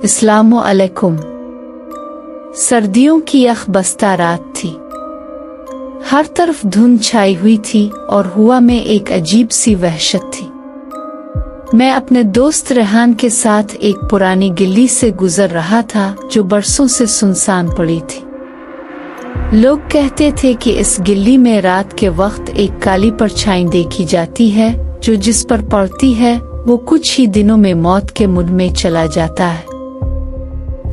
अस्सलामु अलैकुम। सर्दियों की यखबस्ता रात थी। हर तरफ धुंध छाई हुई थी और हवा में एक अजीब सी वहशत थी। मैं अपने दोस्त रेहान के साथ एक पुरानी गिल्ली से गुजर रहा था जो बरसों से सुनसान पड़ी थी। लोग कहते थे कि इस गिल्ली में रात के वक्त एक काली परछाई देखी जाती है जो जिस पर पड़ती है वो कुछ ही दिनों में मौत के मुंह में चला जाता है।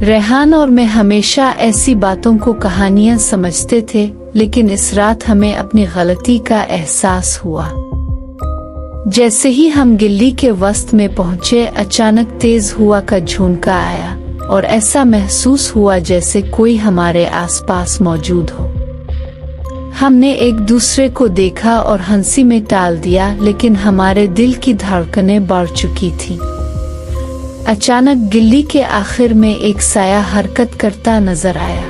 रेहान और मैं हमेशा ऐसी बातों को कहानियां समझते थे, लेकिन इस रात हमें अपनी गलती का एहसास हुआ। जैसे ही हम गिल्ली के वस्त में पहुंचे, अचानक तेज हवा का झोंका आया और ऐसा महसूस हुआ जैसे कोई हमारे आसपास मौजूद हो। हमने एक दूसरे को देखा और हंसी में टाल दिया, लेकिन हमारे दिल की धड़कनें बढ़ चुकी थी। अचानक गिल्ली के आखिर में एक साया हरकत करता नजर आया।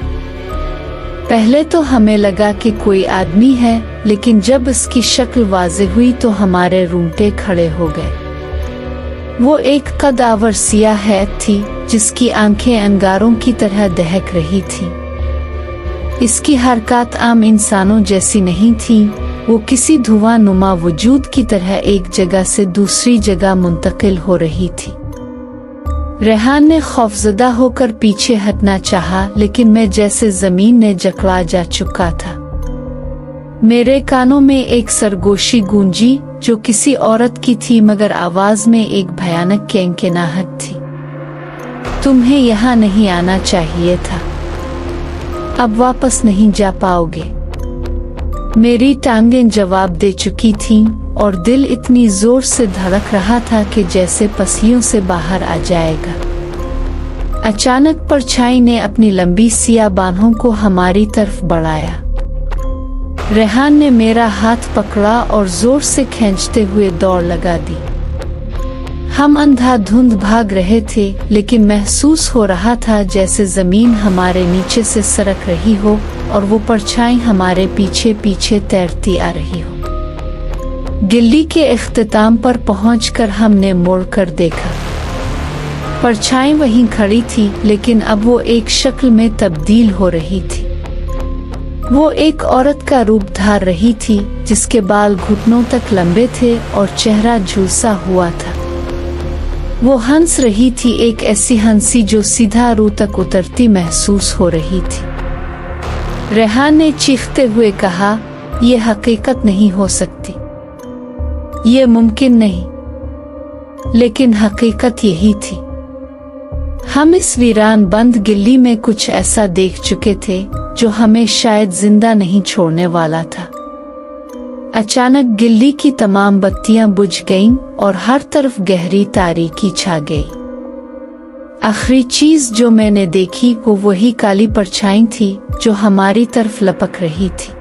पहले तो हमें लगा कि कोई आदमी है, लेकिन जब इसकी शक्ल वाज़ेह हुई तो हमारे रूंगटे खड़े हो गए। वो एक कदावर सियाह हैत थी जिसकी आंखें अंगारों की तरह दहक रही थीं। इसकी हरकत आम इंसानों जैसी नहीं थी। वो किसी धुआं नुमा वजूद की तरह एक जगह से दूसरी जगह मुंतकिल हो रही थी। रेहान ने खौफजदा होकर पीछे हटना चाहा, लेकिन मैं जैसे जमीन ने जकड़ा जा चुका था। मेरे कानों में एक सरगोशी गूंजी जो किसी औरत की थी, मगर आवाज में एक भयानक केंकेनाहट थी। तुम्हें यहाँ नहीं आना चाहिए था, अब वापस नहीं जा पाओगे। मेरी टांगें जवाब दे चुकी थीं और दिल इतनी जोर से धड़क रहा था कि जैसे पसलियों से बाहर आ जाएगा। अचानक परछाई ने अपनी लंबी सियाह बाहों को हमारी तरफ बढ़ाया। रेहान ने मेरा हाथ पकड़ा और जोर से खींचते हुए दौड़ लगा दी। हम अंधाधुंध भाग रहे थे, लेकिन महसूस हो रहा था जैसे जमीन हमारे नीचे से सरक रही हो और वो परछाई हमारे पीछे पीछे तैरती आ रही हो। गिल्ली के इख्तिताम पर पहुंचकर हमने मुड़कर देखा। परछाई वहीं खड़ी थी, लेकिन अब वो एक शक्ल में तब्दील हो रही थी। वो एक औरत का रूप धार रही थी जिसके बाल घुटनों तक लंबे थे और चेहरा झुलसा हुआ था। वो हंस रही थी, एक ऐसी हंसी जो सीधा रूह तक उतरती महसूस हो रही थी। रेहान ने चीखते हुए कहा, ये हकीकत नहीं हो सकती, ये मुमकिन नहीं। लेकिन हकीकत यही थी। हम इस वीरान बंद गिल्ली में कुछ ऐसा देख चुके थे जो हमें शायद जिंदा नहीं छोड़ने वाला था। अचानक गिल्ली की तमाम बत्तियां बुझ गईं और हर तरफ गहरी तारीकी छा गई। आखिरी चीज जो मैंने देखी वो वही काली परछाई थी जो हमारी तरफ लपक रही थी।